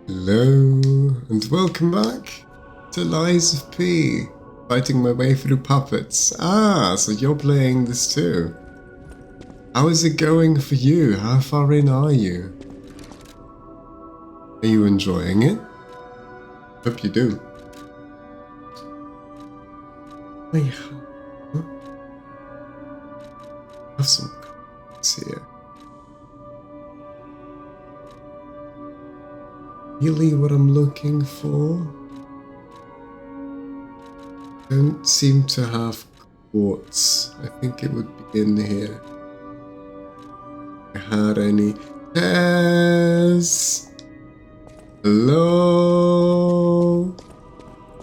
Hello, and welcome back to Lies of P, fighting my way through puppets. Ah, so you're playing this too. How is it going for you? How far in are you? Are you enjoying it? Hope you do. I have some cards here. Really what I'm looking for? Don't seem to have quartz. I think it would be in here. I had any. Yes! Hello?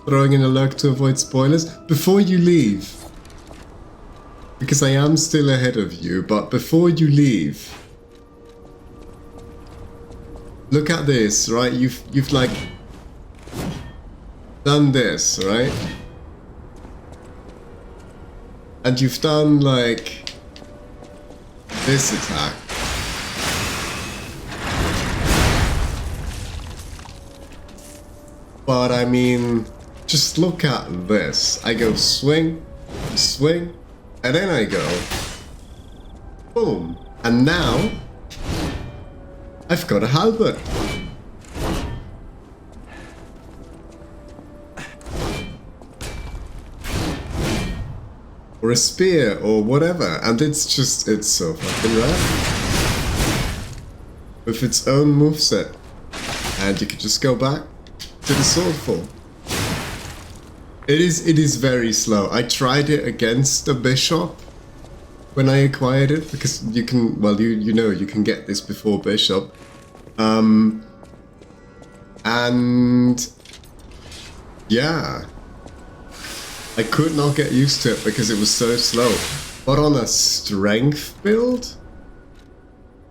Throwing in a lurk to avoid spoilers. Before you leave, because I am still ahead of you, but before you leave, look at this, right? You've like done this, right? And you've done like this attack. But I mean, just look at this. I go swing, swing, and then I go boom. And now I've got a halberd. Or a spear, or whatever. And it's so fucking rad. With its own moveset. And you can just go back to the sword form. It is very slow. I tried it against the bishop when I acquired it, because you can, well, you know, you can get this before bishop. And yeah, I could not get used to it because it was so slow. But on a strength build,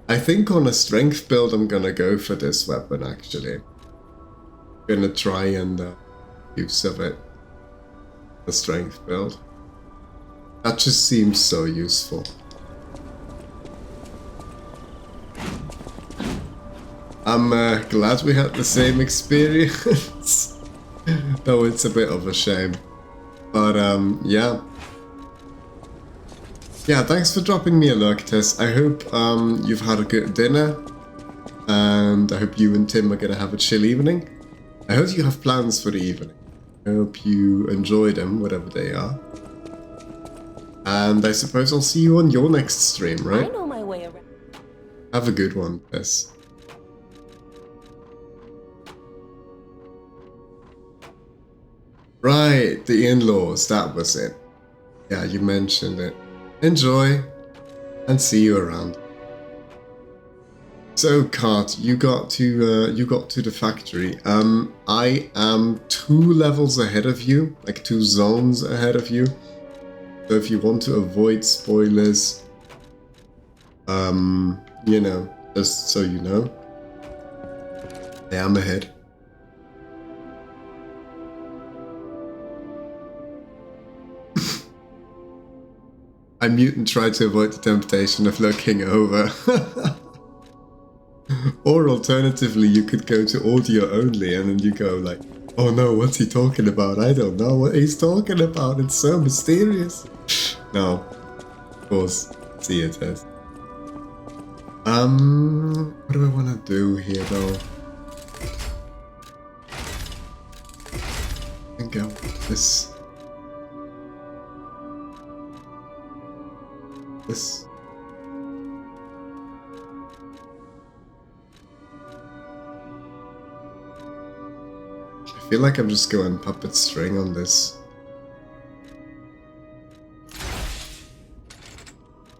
I think on a strength build I'm gonna go for this weapon actually. I'm gonna try and use of it. A strength build. That just seems so useful. I'm glad we had the same experience, though it's a bit of a shame. But yeah. Yeah, thanks for dropping me a lurk, Tess. I hope you've had a good dinner, and I hope you and Tim are gonna have a chill evening. I hope you have plans for the evening. I hope you enjoy them, whatever they are. And I suppose I'll see you on your next stream, right? I know my way around. Have a good one, Tess. Right, the in-laws, that was it. Yeah, you mentioned it. Enjoy, and see you around. So, Kart, you got to the factory. I am 2 levels ahead of you, like 2 zones ahead of you. So if you want to avoid spoilers, you know, just so you know, I am ahead. I mute and try to avoid the temptation of looking over. Or alternatively, you could go to audio only and then you go like, oh no, what's he talking about? I don't know what he's talking about. It's so mysterious. No, of course, see it as. What do I want to do here though? I think go with this. This. I feel like I'm just going puppet string on this.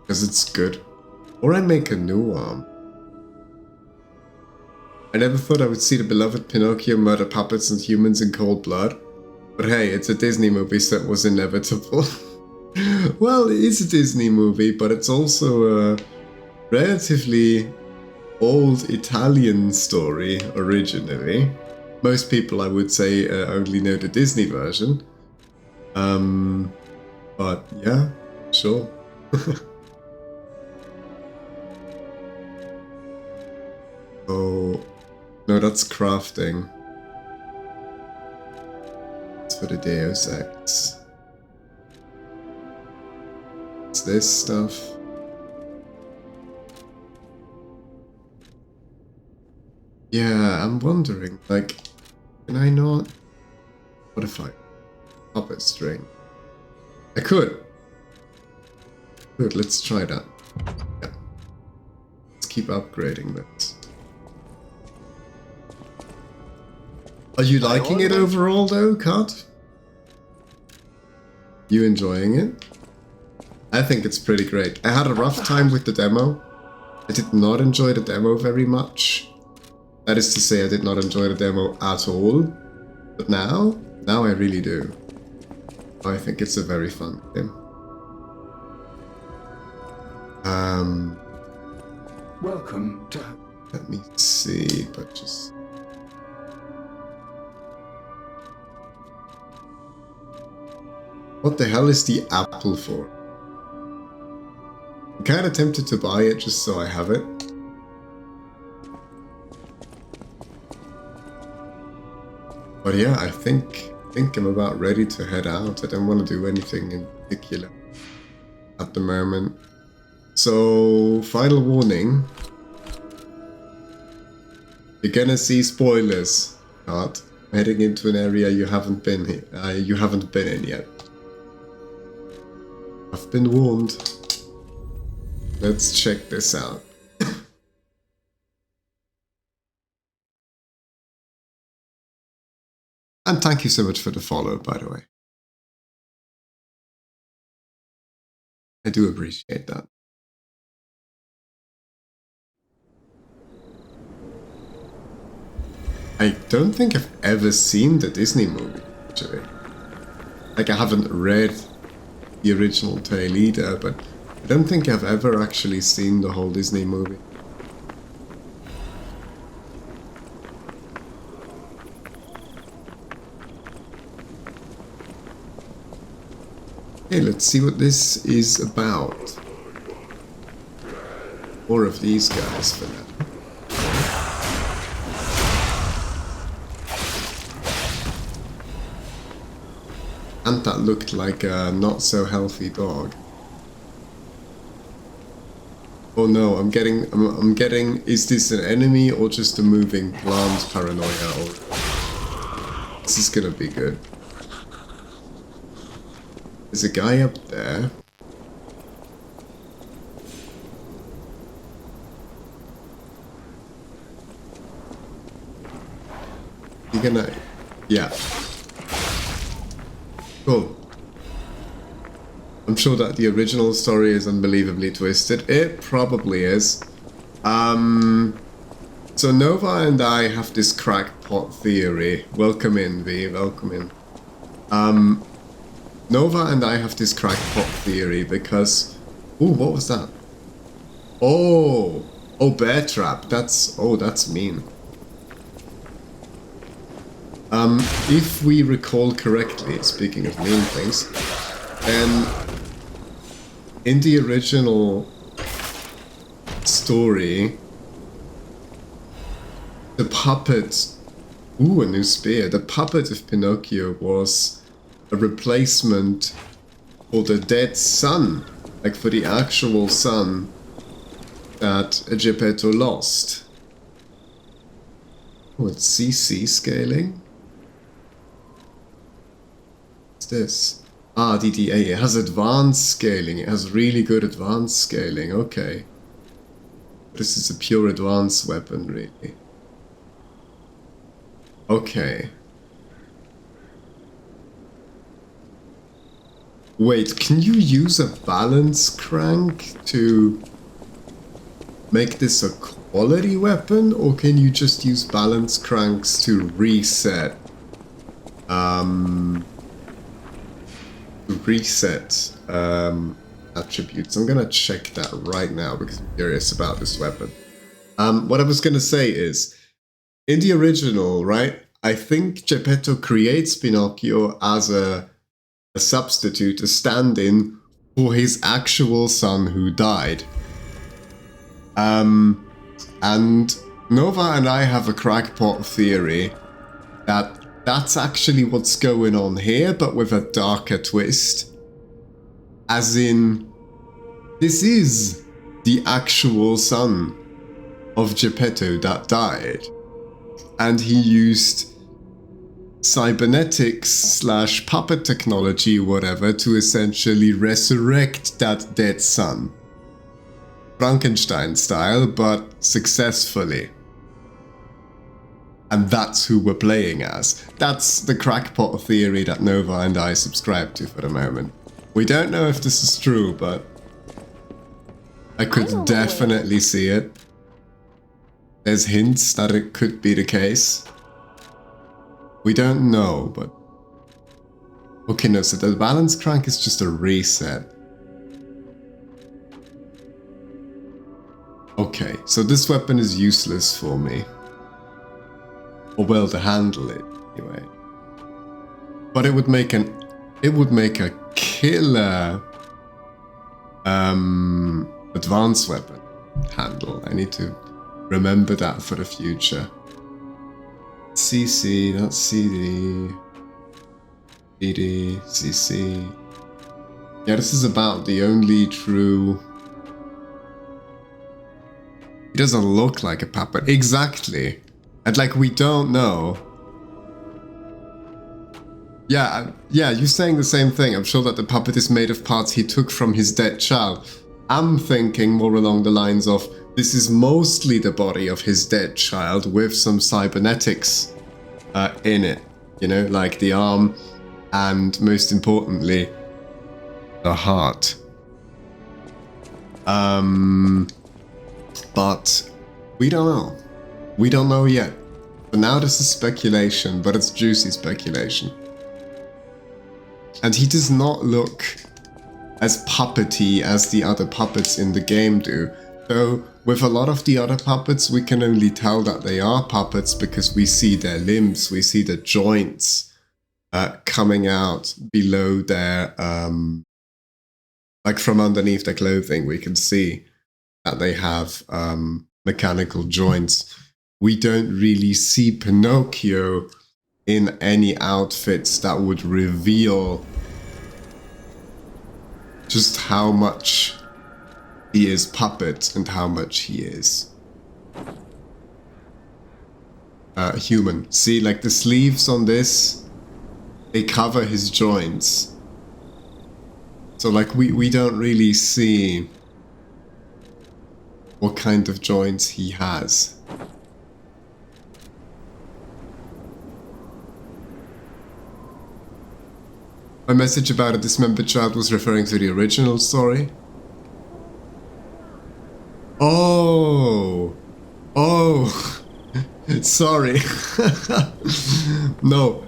Because it's good. Or I make a new arm. I never thought I would see the beloved Pinocchio murder puppets and humans in cold blood. But hey, it's a Disney movie, so it was inevitable. Well, it is a Disney movie, but it's also a relatively old Italian story originally. Most people, I would say, only know the Disney version. But yeah, sure. Oh, no, that's crafting. It's for the Deus Ex. It's this stuff. Yeah, I'm wondering, like, can I not modify puppet string? I could. Good, let's try that. Yeah. Let's keep upgrading this. Are you liking it overall though, Kat? You enjoying it? I think it's pretty great. I had a rough time with the demo. I did not enjoy the demo very much. That is to say, I did not enjoy the demo at all. But now I really do. I think it's a very fun game. Welcome to... Let me see, but just... What the hell is the apple for? I'm kind of tempted to buy it just so I have it. But yeah, I think I'm about ready to head out. I don't want to do anything in particular at the moment. So, final warning. You're gonna see spoilers. Not heading into an area you haven't been in yet. I've been warned. Let's check this out. And thank you so much for the follow, by the way. I do appreciate that. I don't think I've ever seen the Disney movie, actually. Like, I haven't read the original tale either, but I don't think I've ever actually seen the whole Disney movie. Okay, let's see what this is about. More of these guys for now. And that looked like a not so healthy dog. Oh no, I'm getting, is this an enemy or just a moving plant paranoia? Or... This is gonna be good. There's a guy up there. You gonna... Yeah. Cool. I'm sure that the original story is unbelievably twisted. It probably is. So Nova and I have this crackpot theory. Welcome in, V. Welcome in. Nova and I have this crackpot theory because... Ooh, what was that? Oh! Oh, bear trap. That's mean. If we recall correctly, speaking of mean things, then in the original story, the puppet... Ooh, a new spear. The puppet of Pinocchio was a replacement for the dead son, like for the actual son that Geppetto lost. Oh, it's CC scaling? What's this? Ah, DDA. It has advanced scaling. It has really good advanced scaling. Okay. This is a pure advanced weapon, really. Okay. Wait, can you use a balance crank to make this a quality weapon, or can you just use balance cranks to reset? Attributes. I'm gonna check that right now because I'm curious about this weapon. What I was gonna say is, in the original, right, I think Geppetto creates Pinocchio as a substitute, a stand-in for his actual son who died. And Nova and I have a crackpot theory that that's actually what's going on here, but with a darker twist. As in, this is the actual son of Geppetto that died. And he used cybernetics / puppet technology, whatever, to essentially resurrect that dead son. Frankenstein style, but successfully. And that's who we're playing as. That's the crackpot theory that Nova and I subscribe to for the moment. We don't know if this is true, but I could definitely see it. There's hints that it could be the case. We don't know, but... Okay, no, so the balance crank is just a reset. Okay, so this weapon is useless for me. Or well, to handle it, anyway. But it would make a killer advanced weapon handle. I need to remember that for the future. CC, that's CD. CD, CC. Yeah, this is about the only true... He doesn't look like a puppet. Exactly. And like, we don't know. Yeah, you're saying the same thing. I'm sure that the puppet is made of parts he took from his dead child. I'm thinking more along the lines of, this is mostly the body of his dead child with some cybernetics in it. You know, like the arm and, most importantly, the heart. But we don't know. We don't know yet. For now, this is speculation, but it's juicy speculation. And he does not look as puppety as the other puppets in the game do. Though, with a lot of the other puppets, we can only tell that they are puppets because we see their limbs, we see the joints coming out below their... like from underneath their clothing, we can see that they have mechanical joints. We don't really see Pinocchio in any outfits that would reveal just how much he is puppet and how much he is human. See, like the sleeves on this, they cover his joints. So like we don't really see what kind of joints he has. My message about a dismembered child was referring to the original story. Oh, sorry. No,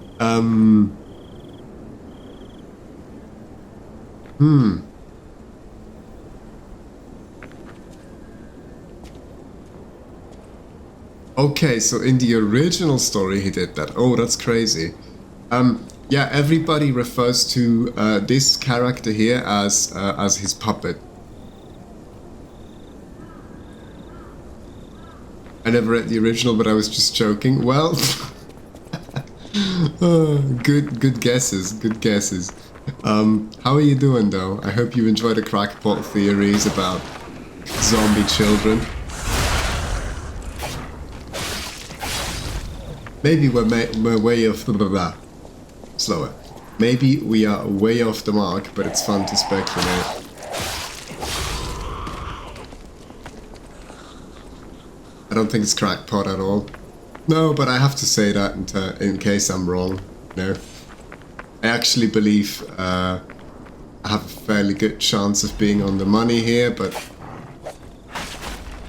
Okay, so in the original story he did that. Oh, that's crazy. Yeah, everybody refers to this character here as his puppet. I never read the original, but I was just joking. Well, good guesses, good guesses. How are you doing though? I hope you enjoy the crackpot theories about zombie children. Maybe we're way off the slower. Maybe we are way off the mark, but it's fun to speculate. I don't think it's crackpot at all. No, but I have to say that in case I'm wrong. No, I actually believe I have a fairly good chance of being on the money here, but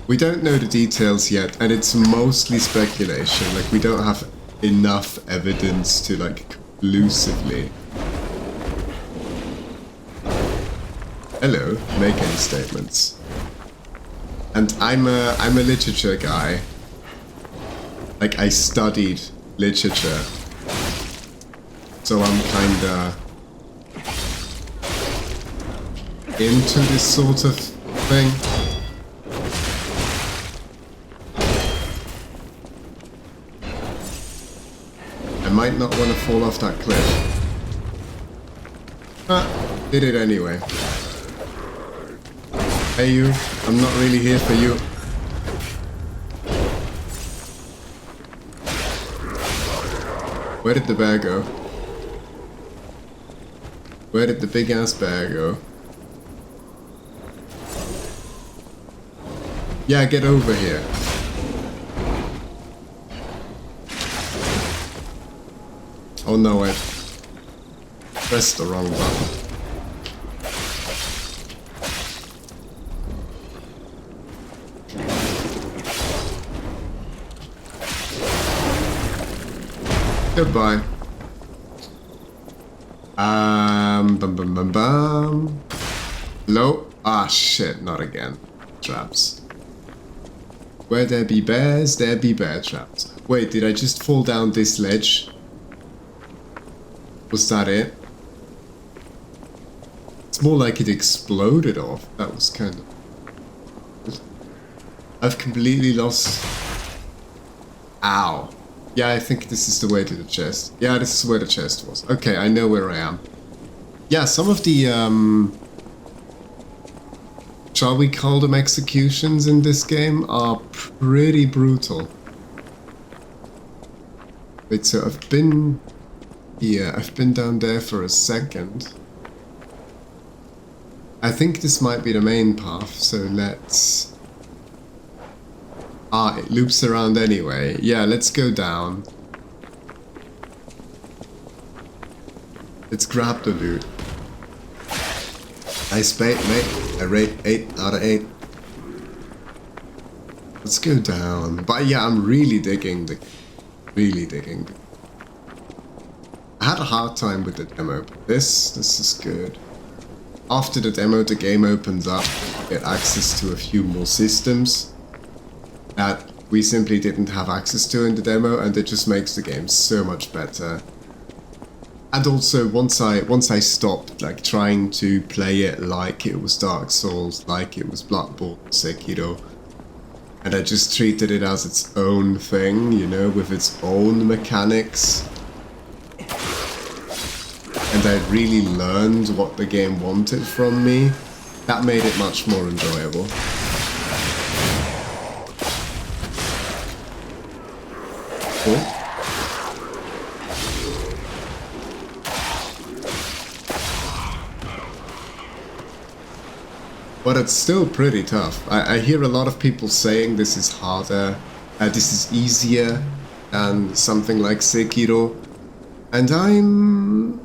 we don't know the details yet, and it's mostly speculation. Like, we don't have enough evidence to, like, conclusively... Hello, make any statements. And I'm a literature guy. Like, I studied literature. So I'm kinda... into this sort of thing. might not want to fall off that cliff. Ah, did it anyway. Hey you, I'm not really here for you. Where did the bear go? Where did the big ass bear go? Yeah, get over here. Oh no, I pressed the wrong button. Goodbye. Bum bum bum bum. Hello? Ah, shit, not again. Traps. Where there be bears, there be bear traps. Wait, did I just fall down this ledge? Was that it? It's more like it exploded off. That was kind of... I've completely lost... Ow. Yeah, I think this is the way to the chest. Yeah, this is where the chest was. Okay, I know where I am. Yeah, some of the, shall we call them executions in this game, are pretty brutal. Wait, so I've been... Yeah, I've been down there for a second. I think this might be the main path, so let's... Ah, it loops around anyway. Yeah, let's go down. Let's grab the loot. Nice bait, mate. I rate 8 out of 8. Let's go down. But yeah, I'm really digging the... Really digging the... I had a hard time with the demo, but this is good. After the demo, the game opens up. You get access to a few more systems that we simply didn't have access to in the demo, and it just makes the game so much better. And also, once I stopped like trying to play it like it was Dark Souls, like it was Bloodborne, Sekiro, and I just treated it as its own thing, you know, with its own mechanics. And I really learned what the game wanted from me. That made it much more enjoyable. Cool. But it's still pretty tough. I hear a lot of people saying this is harder, this is easier than something like Sekiro. And I'm...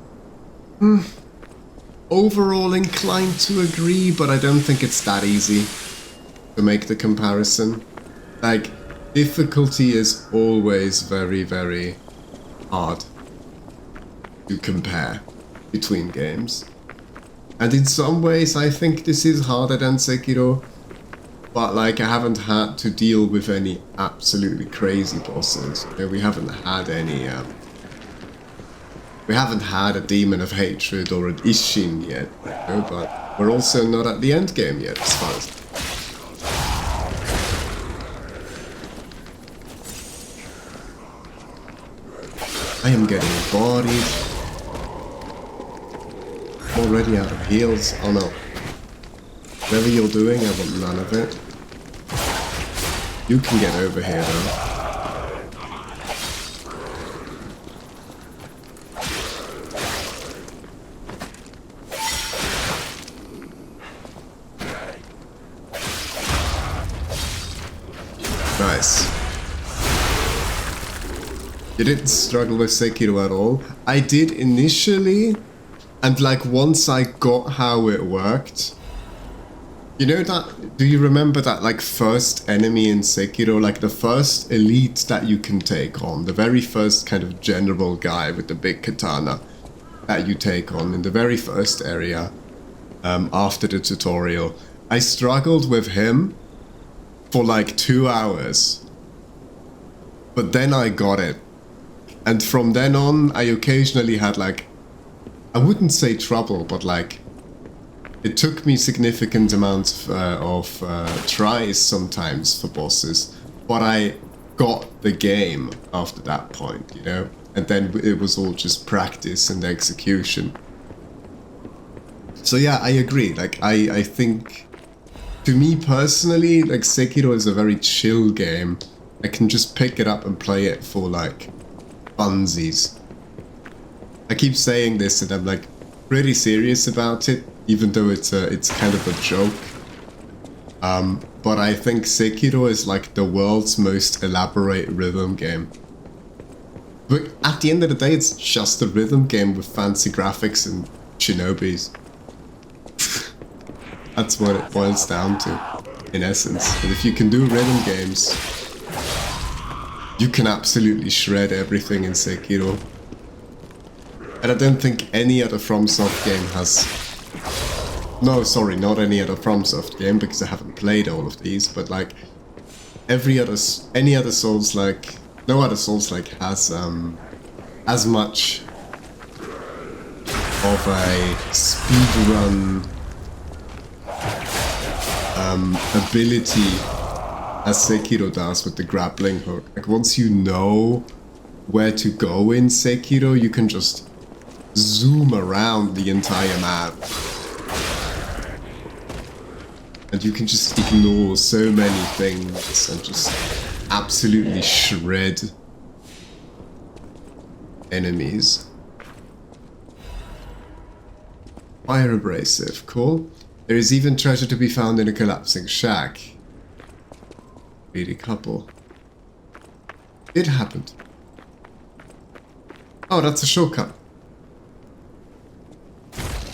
overall inclined to agree, but I don't think it's that easy to make the comparison. Like, difficulty is always very, very hard to compare between games. And in some ways I think this is harder than Sekiro, but like I haven't had to deal with any absolutely crazy bosses. You know, we haven't had any we haven't had a Demon of Hatred or an Ishin yet, you know, but we're also not at the end game yet, as far as... I am getting bodied. I'm already out of heals. Oh no. Whatever you're doing, I want none of it. You can get over here though. Nice. You didn't struggle with Sekiro at all. I did initially, and like once I got how it worked. You know that, do you remember that like first enemy in Sekiro, like the first elite that you can take on, the very first kind of general guy with the big katana that you take on in the very first area after the tutorial. I struggled with him for like 2 hours, but then I got it. And from then on, I occasionally had like, I wouldn't say trouble, but like, it took me significant amounts of tries sometimes for bosses, but I got the game after that point, you know? and then it was all just practice and execution. So yeah, I agree. Like, I think, to me personally, like, Sekiro is a very chill game. I can just pick it up and play it for, like, funsies. I keep saying this and I'm, like, pretty serious about it, even though it's kind of a joke. But I think Sekiro is, like, the world's most elaborate rhythm game. But at the end of the day, it's just a rhythm game with fancy graphics and shinobis. That's what it boils down to, in essence. But if you can do rhythm games, you can absolutely shred everything in Sekiro. And I don't think any other FromSoft game has... No, sorry, not any other FromSoft game, because I haven't played all of these, but like, any other Souls-like... No other Souls-like has as much of a speedrun ability as Sekiro does with the grappling hook. Like, once you know where to go in Sekiro, you can just zoom around the entire map. And you can just ignore so many things and just absolutely shred enemies. Fire abrasive, cool. There is even treasure to be found in a collapsing shack. Really couple. It happened. Oh, that's a shortcut.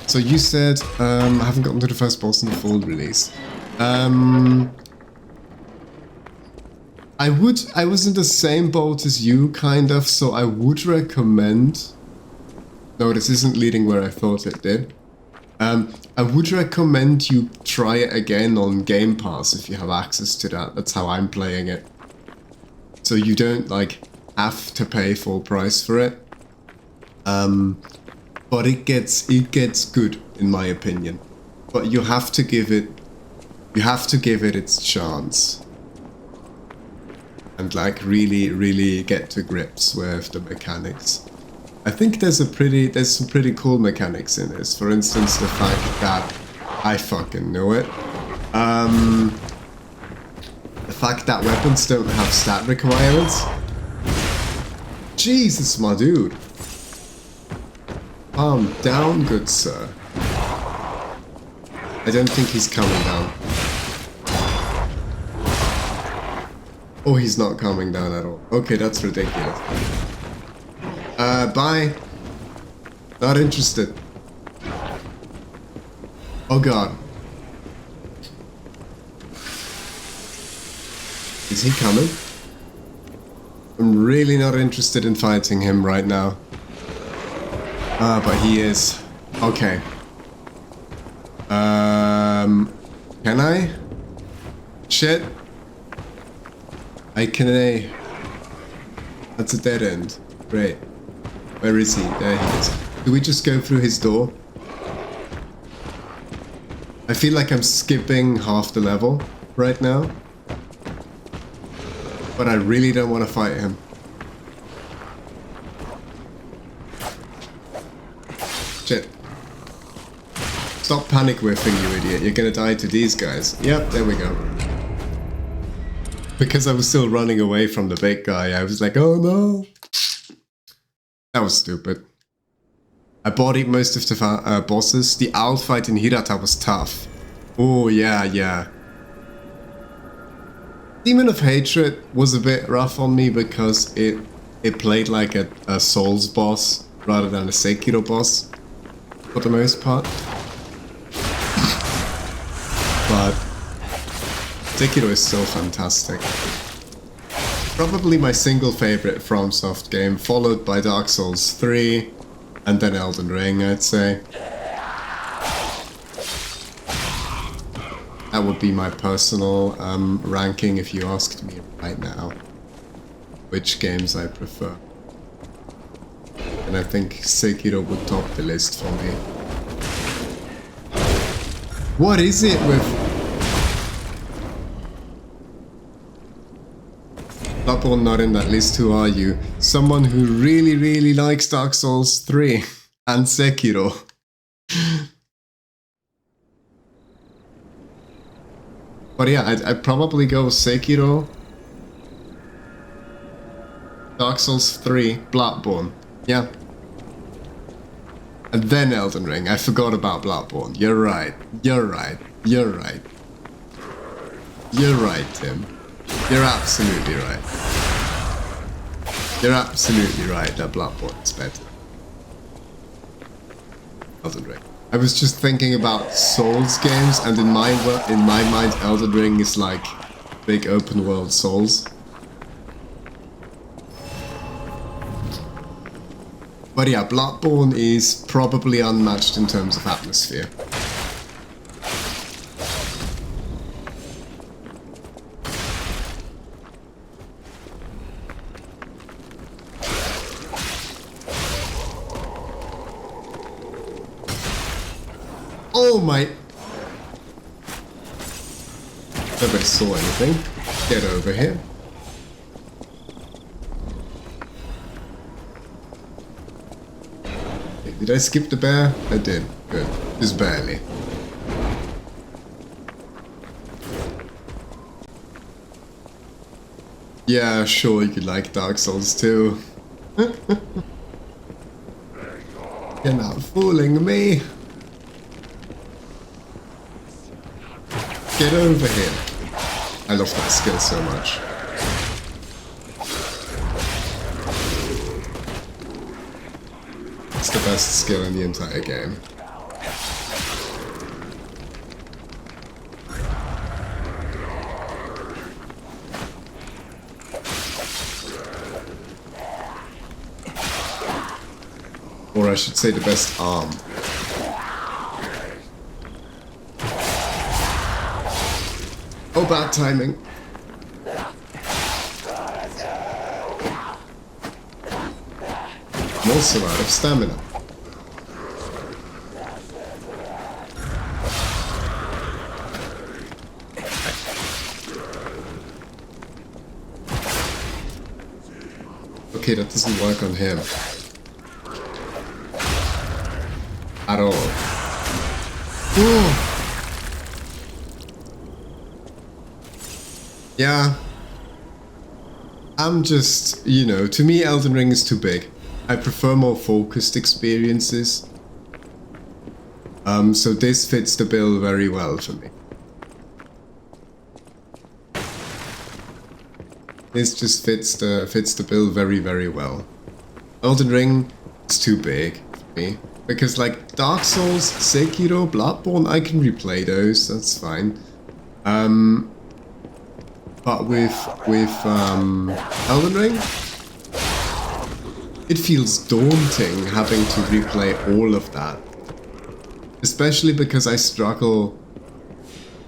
So you said, I haven't gotten to the first boss in the full release. I was in the same boat as you, kind of, so I would recommend... No, this isn't leading where I thought it did. I would recommend you try it again on Game Pass if you have access to that. That's how I'm playing it. So you don't, like, have to pay full price for it. But it gets good, in my opinion. But you have to give it its chance. And, like, really get to grips with the mechanics. I think there's some pretty cool mechanics in this. For instance, the fact that I fucking know it. The fact that weapons don't have stat requirements. Jesus, my dude. Calm down, good sir. I don't think he's coming down. Oh, he's not coming down at all. Okay, that's ridiculous. Bye. Not interested. Oh god. Is he coming? I'm really not interested in fighting him right now. But he is. Okay. Can I? Shit. Can. That's a dead end. Great. Where is he? There he is. Do we just go through his door? I feel like I'm skipping half the level right now. But I really don't want to fight him. Shit. Stop panic whiffing, you idiot. You're gonna die to these guys. Yep, there we go. Because I was still running away from the big guy, I was like, oh no. That was stupid. I bodied most of the bosses. The owl fight in Hirata was tough. Oh, yeah. Demon of Hatred was a bit rough on me because it played like a Souls boss rather than a Sekiro boss for the most part. But Sekiro is still fantastic. Probably my single favorite FromSoft game, followed by Dark Souls 3 and then Elden Ring, I'd say. That would be my personal ranking if you asked me right now which games I prefer. And I think Sekiro would top the list for me. What is it with... Bloodborne not in that list, who are you? Someone who really, really likes Dark Souls 3 and Sekiro. But yeah, I'd probably go Sekiro, Dark Souls 3, Bloodborne. Yeah. And then Elden Ring. I forgot about Bloodborne. You're right. You're right. You're right. You're right, Tim. You're absolutely right. You're absolutely right that Bloodborne is better. Elden Ring. I was just thinking about Souls games, and in my mind, Elden Ring is like big open world Souls. But yeah, Bloodborne is probably unmatched in terms of atmosphere. Oh my... Nobody saw anything. Get over here. Did I skip the bear? I did. Good. Just barely. Yeah, sure, you could like Dark Souls too. You're not fooling me. Get over here. I love that skill so much. It's the best skill in the entire game. Or I should say the best arm. Oh, bad timing. I'm also out of stamina. Okay, that doesn't work on him. At all. Ooh. Yeah. I'm just, you know, to me Elden Ring is too big. I prefer more focused experiences. So this fits the bill very well for me. This just fits the bill very, very well. Elden Ring is too big for me. Because like Dark Souls, Sekiro, Bloodborne, I can replay those, that's fine. But with Elden Ring, it feels daunting having to replay all of that. Especially because I struggle,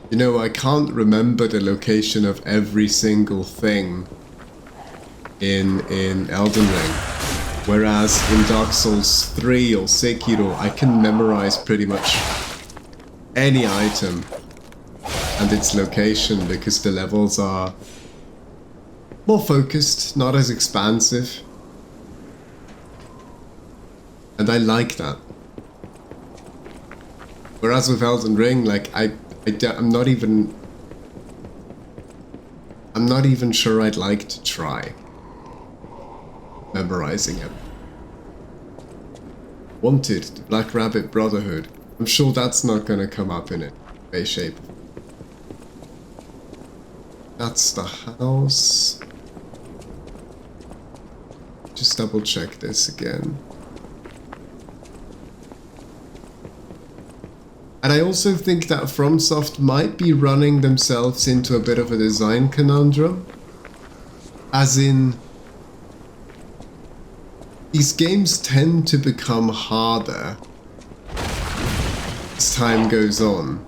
you know, I can't remember the location of every single thing in Elden Ring. Whereas in Dark Souls 3 or Sekiro, I can memorize pretty much any item and its location because the levels are more focused, not as expansive. And I like that. Whereas with Elden Ring, like I'm not even sure I'd like to try memorizing it. Wanted, the Black Rabbit Brotherhood. I'm sure that's not gonna come up in it. Way shape. That's the house. Just double check this again. And I also think that FromSoft might be running themselves into a bit of a design conundrum. As in, these games tend to become harder as time goes on.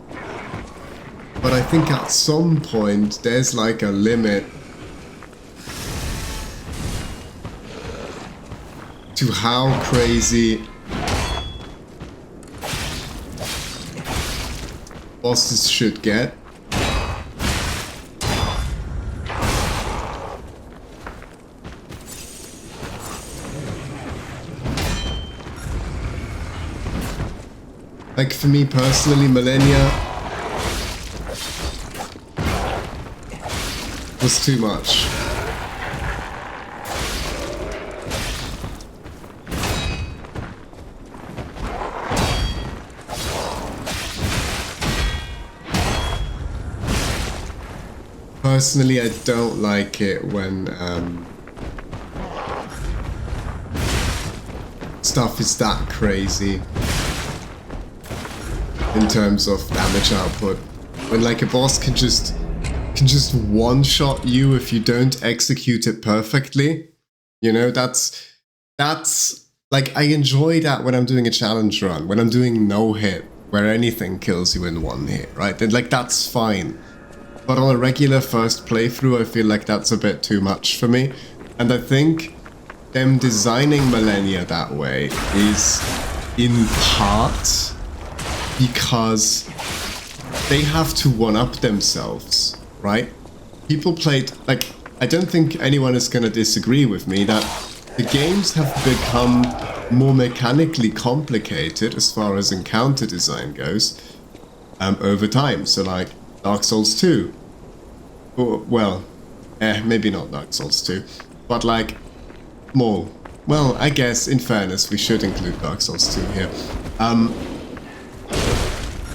But I think at some point there's like a limit to how crazy bosses should get. Like for me personally, Millennia was too much. Personally, I don't like it when stuff is that crazy in terms of damage output. When like a boss can just one-shot you if you don't execute it perfectly. You know, that's like, I enjoy that when I'm doing a challenge run, when I'm doing no hit, where anything kills you in one hit, right? Then like that's fine. But on a regular first playthrough, I feel like that's a bit too much for me. And I think them designing Millennia that way is in part because they have to one-up themselves, right? People played, like, I don't think anyone is going to disagree with me that the games have become more mechanically complicated as far as encounter design goes over time. So like Dark Souls 2. Well, maybe not Dark Souls 2, but like more. Well, I guess in fairness we should include Dark Souls 2 here.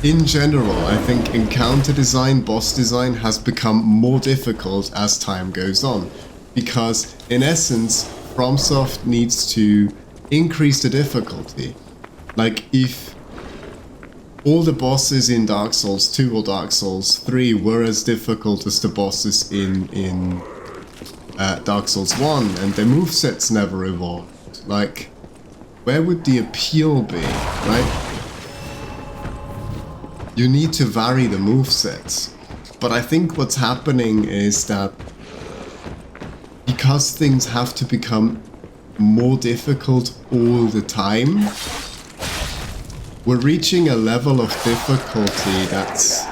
In general, I think encounter design, boss design has become more difficult as time goes on, because in essence, FromSoft needs to increase the difficulty. Like if all the bosses in Dark Souls 2 or Dark Souls 3 were as difficult as the bosses in Dark Souls 1 and their movesets never evolved, like, where would the appeal be, right? You need to vary the movesets. But I think what's happening is that because things have to become more difficult all the time, we're reaching a level of difficulty that's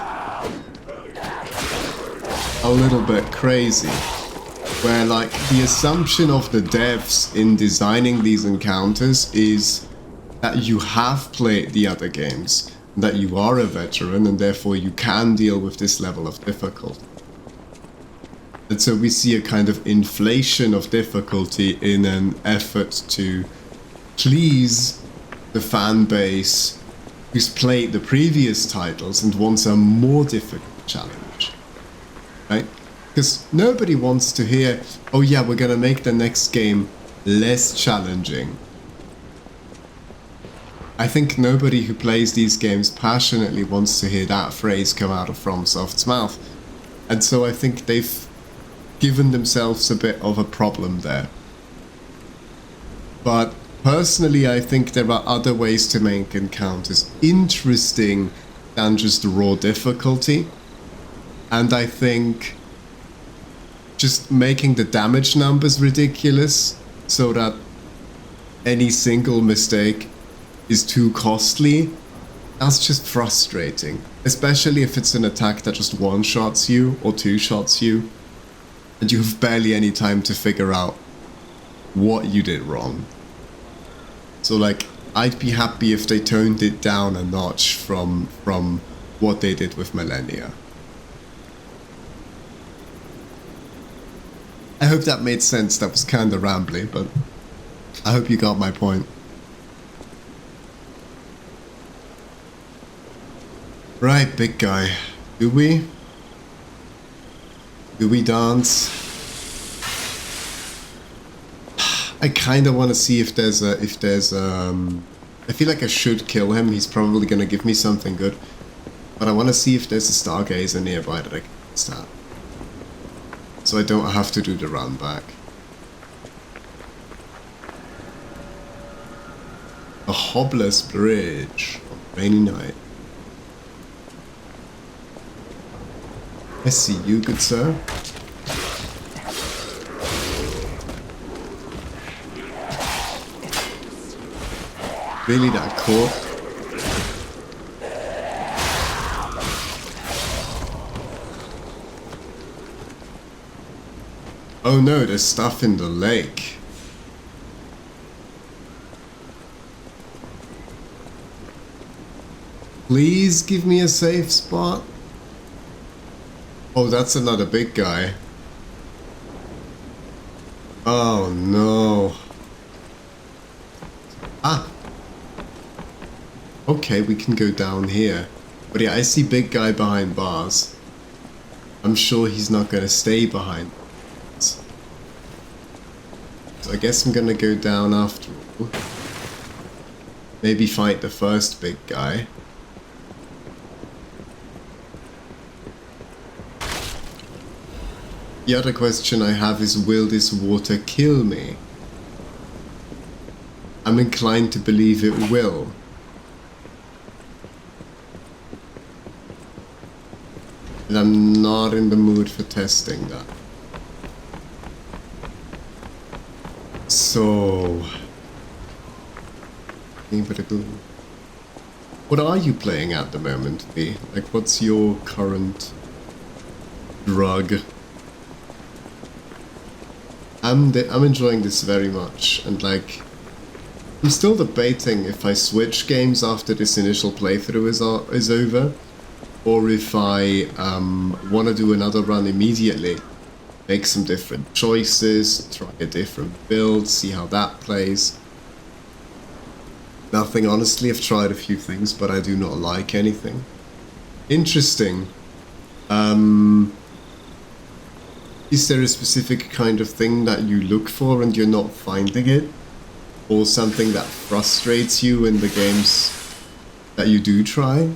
a little bit crazy. Where like the assumption of the devs in designing these encounters is that you have played the other games, that you are a veteran and therefore you can deal with this level of difficulty. And so we see a kind of inflation of difficulty in an effort to please the fan base who's played the previous titles and wants a more difficult challenge, right? Because nobody wants to hear, oh yeah, we're gonna make the next game less challenging. I think nobody who plays these games passionately wants to hear that phrase come out of FromSoft's mouth. And so I think they've given themselves a bit of a problem there. But personally, I think there are other ways to make encounters interesting than just raw difficulty. And I think just making the damage numbers ridiculous so that any single mistake is too costly, that's just frustrating. Especially if it's an attack that just one-shots you or two-shots you, and you have barely any time to figure out what you did wrong. So like, I'd be happy if they toned it down a notch from what they did with Millennia. I hope that made sense. That was kinda rambly, but I hope you got my point. Right, big guy. Do we? Do we dance? I kinda wanna see if there's I feel like I should kill him. He's probably gonna give me something good. But I wanna see if there's a stargazer nearby that I can start. So I don't have to do the run back. A hobbless bridge on a rainy night. I see you, good sir. Really that cool? Oh no, there's stuff in the lake. Please give me a safe spot. Oh, that's another big guy. Oh no. Ah. Okay, we can go down here. But yeah, I see big guy behind bars. I'm sure he's not gonna stay behind bars. So I guess I'm gonna go down after all. Maybe fight the first big guy. The other question I have is, will this water kill me? I'm inclined to believe it will. And I'm not in the mood for testing that. So... what are you playing at the moment, V? Like, what's your current drug? I'm enjoying this very much, and like, I'm still debating if I switch games after this initial playthrough is over, or if I want to do another run immediately, make some different choices, try a different build, see how that plays. Nothing, honestly. I've tried a few things, but I do not like anything. Interesting. Is there a specific kind of thing that you look for and you're not finding it? Or something that frustrates you in the games that you do try?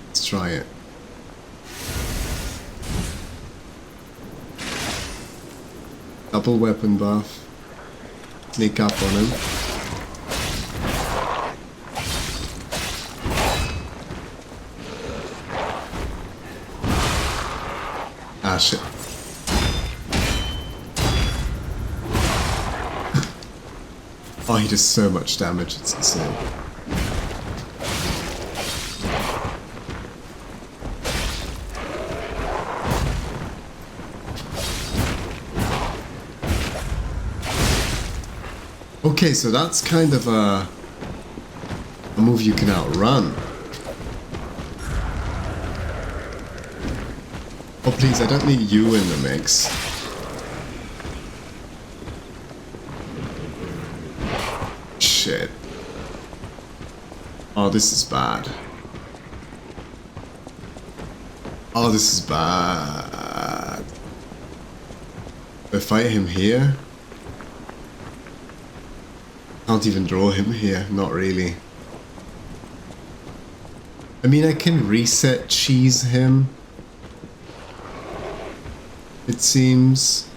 Let's try it. Double weapon buff. Sneak up on him. Ah, shit. Oh, he does so much damage, it's insane. Okay, so that's kind of a move you can outrun. Oh please, I don't need you in the mix. Shit. Oh, this is bad. Oh, this is bad. If I fight him here? Can't even draw him here, not really. I mean, I can reset cheese him. It seems.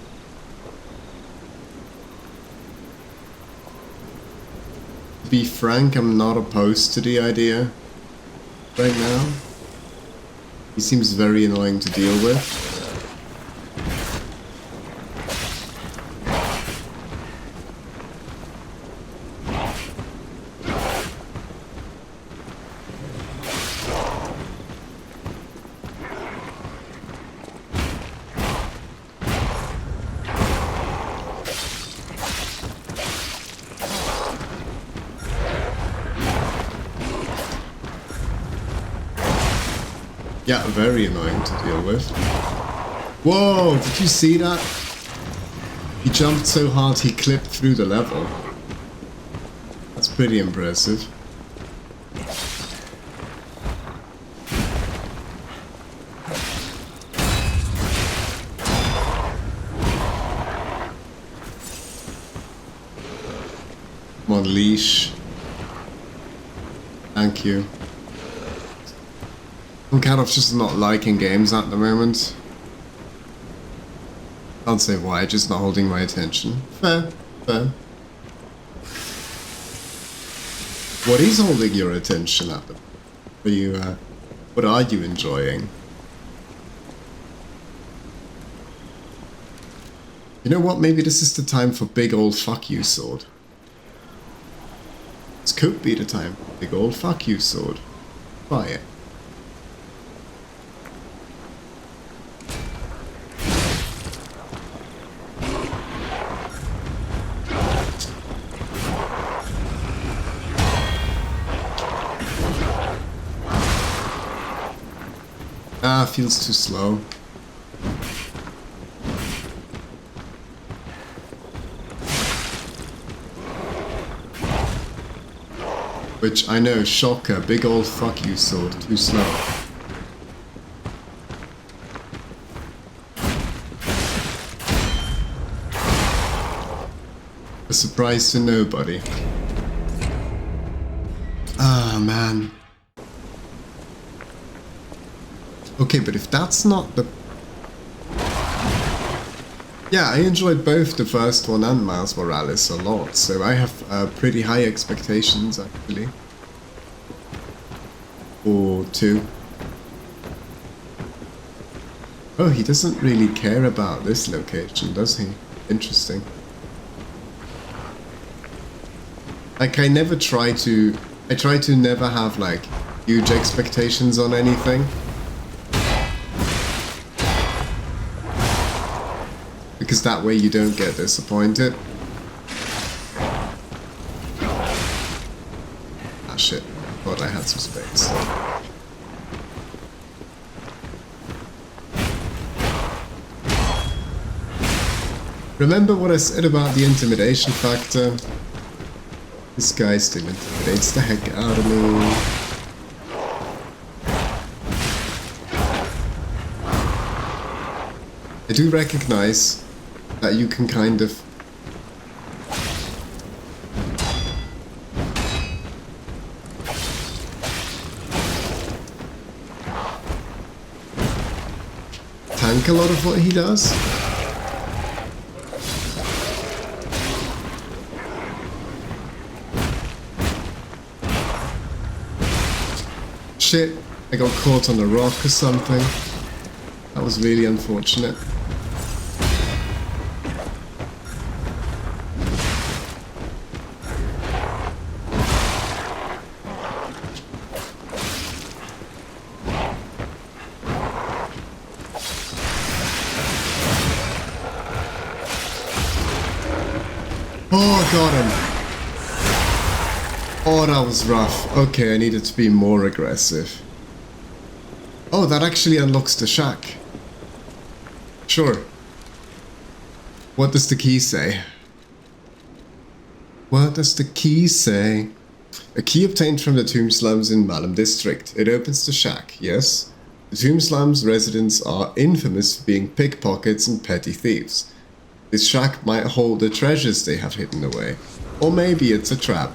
To be frank, I'm not opposed to the idea right now. He seems very annoying to deal with. Yeah, very annoying to deal with. Whoa, did you see that? He jumped so hard he clipped through the level. That's pretty impressive. Come on, leash. Thank you. I'm kind of just not liking games at the moment. Can't say why, just not holding my attention. Fair, fair. What is holding your attention at the moment? What are you enjoying? You know what, maybe this is the time for big old fuck you sword. This could be the time for big old fuck you sword. Try it. Ah, feels too slow. Which I know, shocker, big old fuck you sword, too slow. A surprise to nobody. Ah, man. Okay, but if that's not the... Yeah, I enjoyed both the first one and Miles Morales a lot, so I have pretty high expectations, actually. Or 2. Oh, he doesn't really care about this location, does he? Interesting. Like, I try to never have, like, huge expectations on anything. Because that way you don't get disappointed. Ah shit, thought I had some space. Remember what I said about the intimidation factor? This guy still intimidates the heck out of me. I do recognize that you can kind of tank a lot of what he does. Shit, I got caught on a rock or something. That was really unfortunate. Oh, got him. Oh, that was rough. Okay, I needed to be more aggressive. Oh, that actually unlocks the shack. Sure. What does the key say? What does the key say? A key obtained from the tomb slums in Malum district. It opens the shack, yes? The tomb slums residents are infamous for being pickpockets and petty thieves. This shack might hold the treasures they have hidden away. Or maybe it's a trap.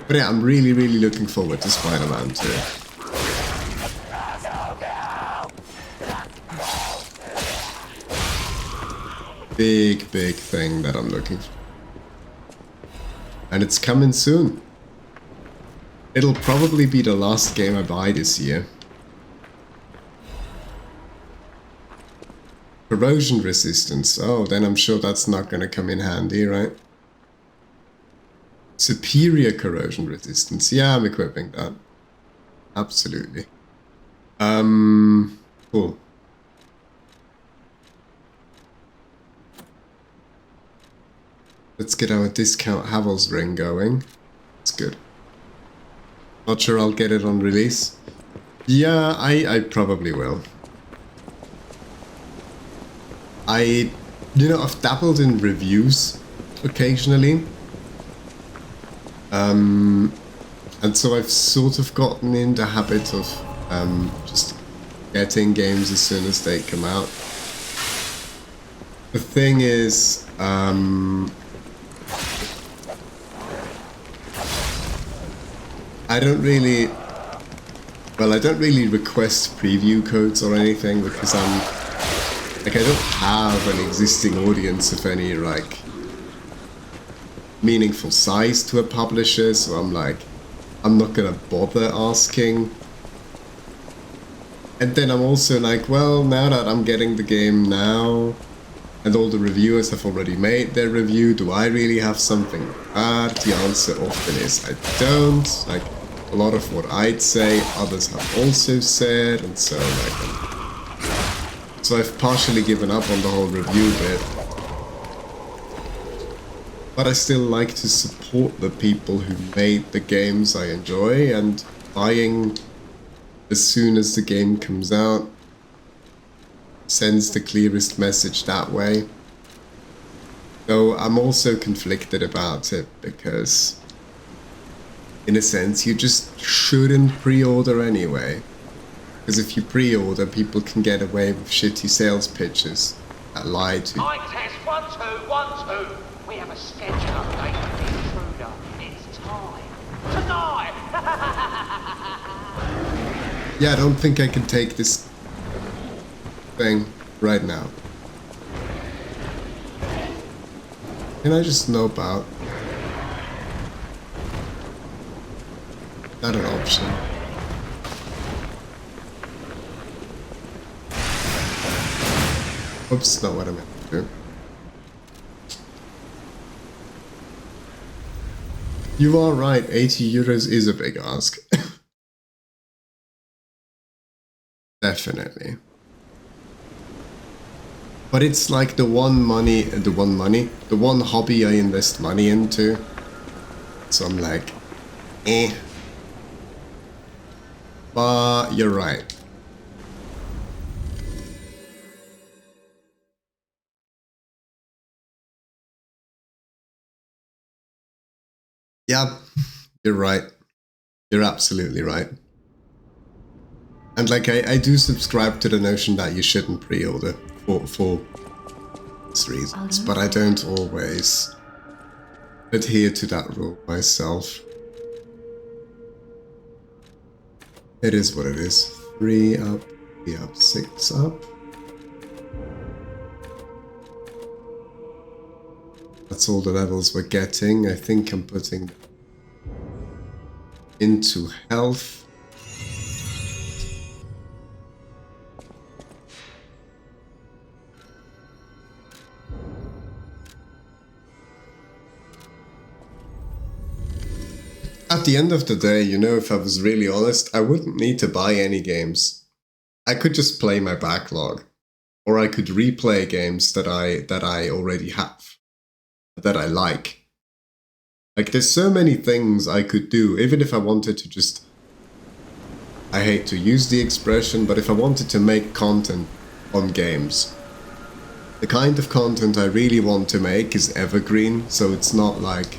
But yeah, I'm really looking forward to Spider-Man 2. Big thing that I'm looking for. And it's coming soon. It'll probably be the last game I buy this year. Corrosion resistance. Oh, then I'm sure that's not gonna come in handy, right? Superior corrosion resistance. Yeah, I'm equipping that. Absolutely. Cool. Let's get our discount Havel's ring going. It's good. Not sure I'll get it on release. Yeah, I probably will. I've dabbled in reviews occasionally. And so I've sort of gotten in the habit of just getting games as soon as they come out. The thing is, I don't really request preview codes or anything because I don't have an existing audience of any meaningful size to a publisher, so I'm not gonna bother asking. And then I'm also well, now that I'm getting the game now, and all the reviewers have already made their review, do I really have something bad? The answer often is I don't. A lot of what I'd say, others have also said, and so so I've partially given up on the whole review bit. but I still like to support the people who made the games I enjoy, and buying as soon as the game comes out sends the clearest message that way. Though I'm also conflicted about it because, in a sense, you just shouldn't pre-order anyway. Because if you pre-order, people can get away with shitty sales pitches that lie to you. Mic test 1 2 1 2. We have a schedule update for the intruder. It's time. Tonight! Yeah, I don't think I can take this thing right now. Can I just nope out? Not an option. Oops, not what I meant to do. You are right, 80 euros is a big ask. Definitely. But it's like the one hobby I invest money into. So I'm like, eh. But you're right. Yeah, you're right. You're absolutely right. And like, I do subscribe to the notion that you shouldn't pre-order for these reasons, but I don't always adhere to that rule myself. It is what it is. 3 up, 3 up, 6 up. That's all the levels we're getting. I think I'm putting into health. At the end of the day, you know, if I was really honest, I wouldn't need to buy any games. I could just play my backlog, or I could replay games that I already have, that I like. Like, there's so many things I could do, even if I wanted to just... I hate to use the expression, but if I wanted to make content on games, the kind of content I really want to make is evergreen, so it's not like...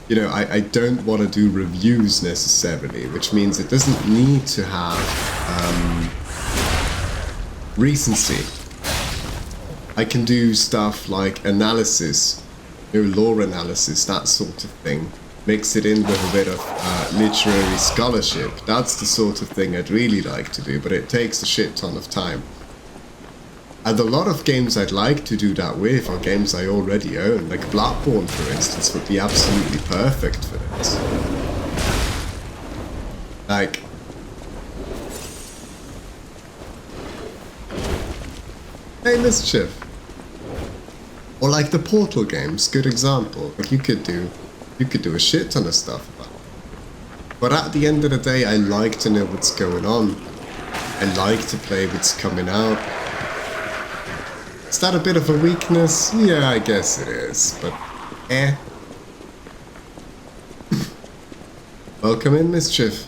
You know, I don't want to do reviews necessarily, which means it doesn't need to have recency. I can do stuff like analysis, you know, lore analysis, that sort of thing. Mix it in with a bit of literary scholarship. That's the sort of thing I'd really like to do, but it takes a shit ton of time. And a lot of games I'd like to do that with are games I already own, like Bloodborne, for instance, would be absolutely perfect for this. Like... Hey, Mischief! Or like the Portal games, good example. Like you could do a shit ton of stuff about it. But at the end of the day, I like to know what's going on. I like to play what's coming out. Is that a bit of a weakness? Yeah, I guess it is, but eh. Welcome in, Mischief.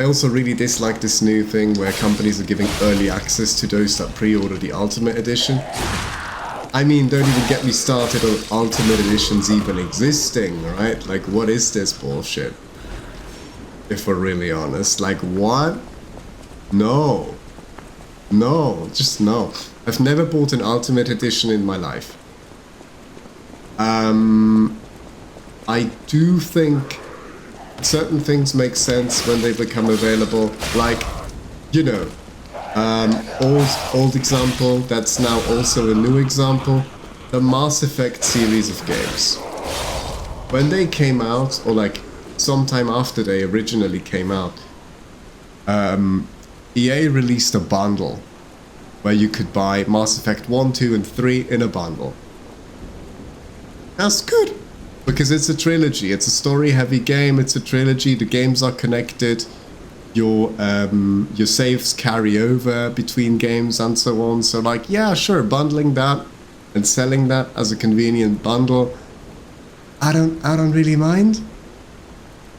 I also really dislike this new thing where companies are giving early access to those that pre-order the Ultimate Edition. I mean, don't even get me started on Ultimate Editions even existing, right? Like, what is this bullshit? If we're really honest, like, what? No. No, just no. I've never bought an Ultimate Edition in my life. I do think certain things make sense when they become available. Like, you know, old example, that's now also a new example. The Mass Effect series of games. When they came out, or like sometime after they originally came out, EA released a bundle where you could buy Mass Effect 1, 2, and 3 in a bundle. That's good, because it's a trilogy, it's a story-heavy game, it's a trilogy, the games are connected. your saves carry over between games and so on. So like, yeah, sure, bundling that and selling that as a convenient bundle, I don't really mind.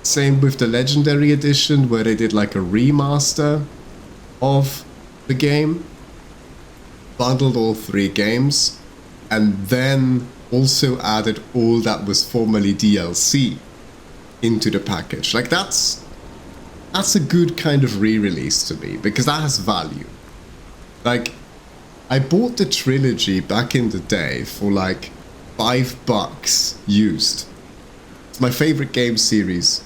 Same with the Legendary Edition, where they did like a remaster of the game, bundled all 3 games, and then also added all that was formerly DLC into the package. Like that's a good kind of re-release to me, because that has value. Like, I bought the trilogy back in the day for like $5 used. It's my favorite game series,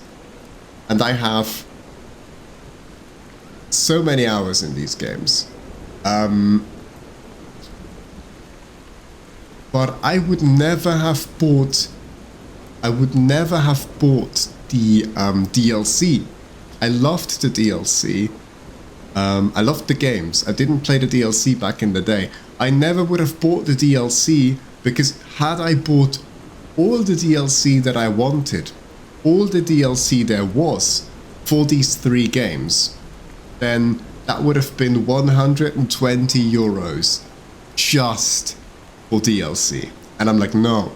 and I have so many hours in these games. But I would never have bought the DLC. I loved the DLC. I loved the games. I didn't play the DLC back in the day. I never would have bought the DLC, because had I bought all the DLC that I wanted, all the DLC there was for these 3 games, then that would have been 120 euros just for DLC. And I'm like, no,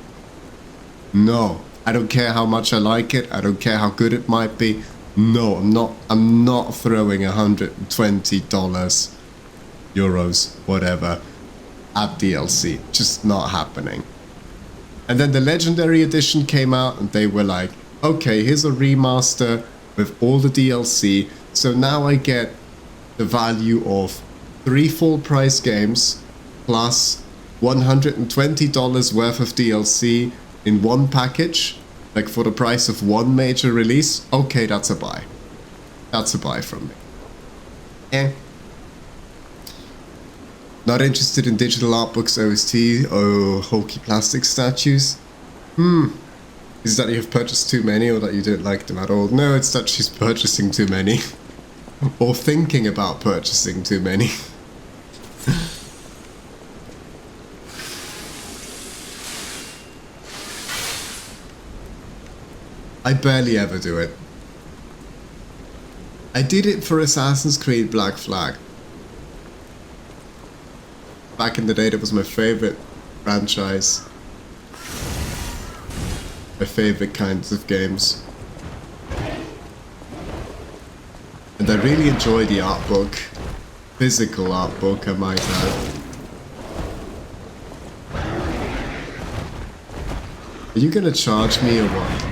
I don't care how much I like it. I don't care how good it might be. No, I'm not throwing $120, euros, whatever, at DLC. Just not happening. And then the Legendary Edition came out, and they were like, okay, here's a remaster with all the DLC. So now I get the value of 3 full price games plus $120 worth of DLC in one package, like for the price of 1 major release. Okay, that's a buy. That's a buy from me. Not interested in digital art books, OST, or hokey plastic statues? Is that you've purchased too many, or that you don't like them at all? No, it's that she's purchasing too many. Or thinking about purchasing too many. I barely ever do it. I did it for Assassin's Creed Black Flag. Back in the day, that was my favorite franchise. My favorite kinds of games. And I really enjoy the art book. Physical art book, I might add. Are you gonna charge me or what?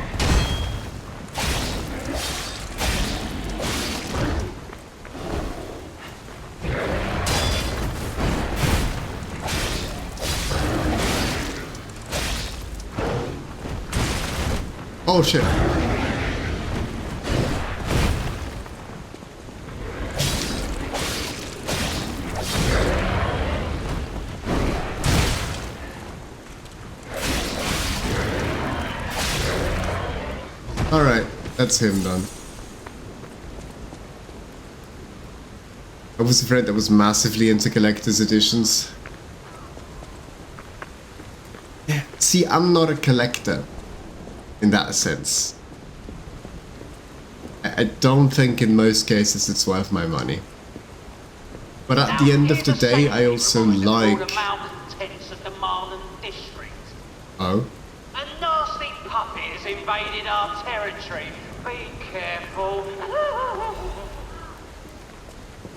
Oh shit. Alright, that's him done. I was a friend that was massively into collector's editions. Yeah, see, I'm not a collector. In that sense. I don't think in most cases it's worth my money. But at the end of the day, I also like... Oh? A nasty puppet has invaded our territory. Be careful.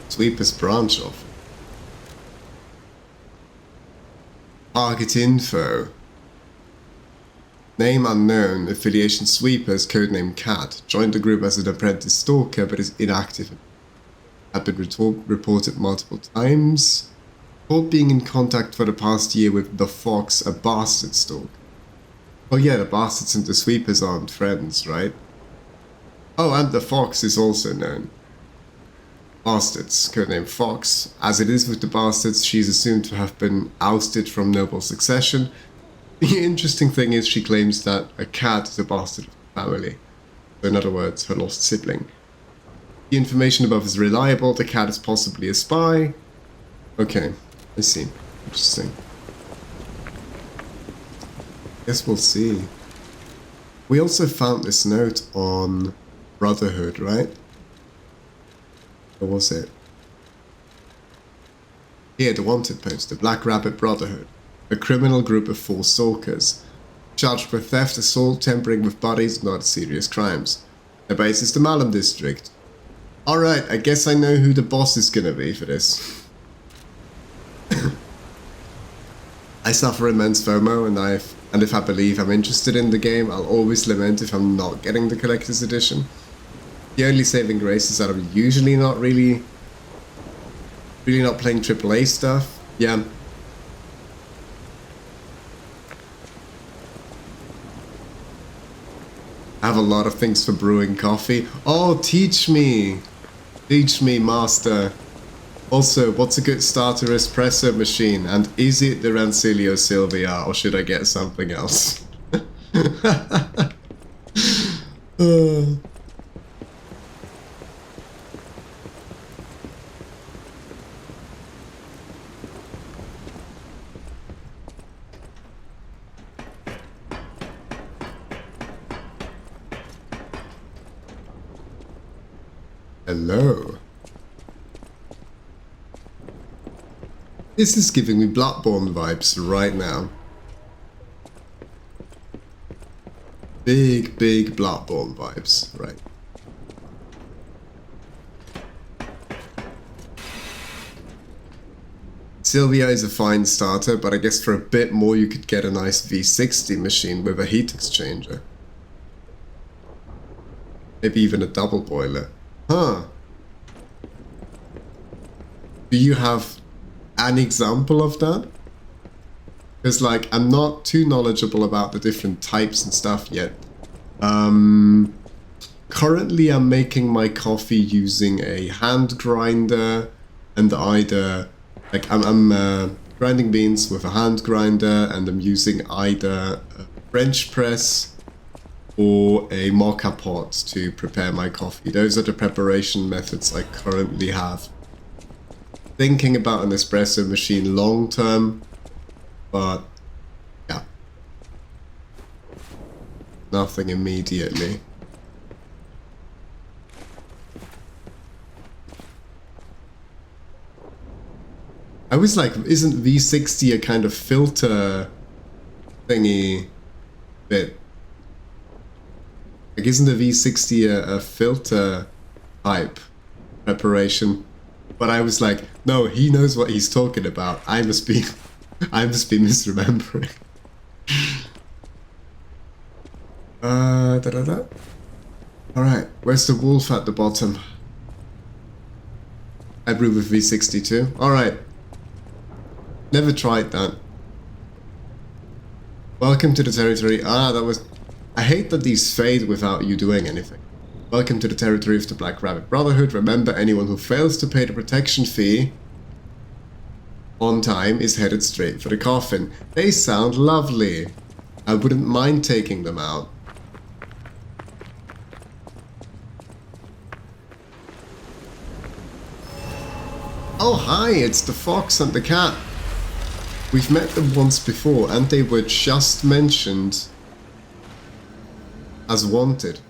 Sweepers branch off. Target info. Name unknown, affiliation Sweepers, codename Cat. Joined the group as an apprentice stalker, but is inactive. Had been reported multiple times. Thought being in contact for the past year with the Fox, a bastard stalker. Oh yeah, the bastards and the Sweepers aren't friends, right? Oh, and the Fox is also known. Bastards, codename Fox. As it is with the bastards, she's assumed to have been ousted from noble succession. The interesting thing is she claims that a cat is a bastard of the family. So in other words, her lost sibling. The information above is reliable, the cat is possibly a spy. Okay, I see. Interesting. Guess we'll see. We also found this note on Brotherhood, right? What was it? Here, the wanted poster. Black Rabbit Brotherhood. A criminal group of 4 stalkers. Charged with theft, assault, tampering with bodies, not serious crimes. Their base is the Malum district. Alright, I guess I know who the boss is gonna be for this. I suffer immense FOMO, and if I believe I'm interested in the game, I'll always lament if I'm not getting the collector's edition. The only saving grace is that I'm usually not really not playing AAA stuff. Yeah. I have a lot of things for brewing coffee. Oh, teach me! Teach me, master. Also, what's a good starter espresso machine? And is it the Rancilio Silvia, or should I get something else? Hello. This is giving me Bloodborne vibes right now. Big Bloodborne vibes, right? Sylvia is a fine starter, but I guess for a bit more you could get a nice V60 machine with a heat exchanger. Maybe even a double boiler. Huh. Do you have an example of that? Because, like, I'm not too knowledgeable about the different types and stuff yet. Currently I'm making my coffee using a hand grinder and either, like, I'm grinding beans with a hand grinder and I'm using either a French press or a mocha pot to prepare my coffee. Those are the preparation methods I currently have. Thinking about an espresso machine long term, but yeah, nothing immediately. I was like, isn't V60 a kind of filter thingy bit? Like, isn't the V60 a filter type preparation? But I was like, no, he knows what he's talking about. I must be misremembering. Alright, where's the wolf at the bottom? I brew with V60 too. Alright. Never tried that. Welcome to the territory. That was... I hate that these fade without you doing anything. Welcome to the territory of the Black Rabbit Brotherhood. Remember, anyone who fails to pay the protection fee on time is headed straight for the coffin. They sound lovely. I wouldn't mind taking them out. Oh hi, it's the fox and the cat. We've met them once before and they were just mentioned as wanted.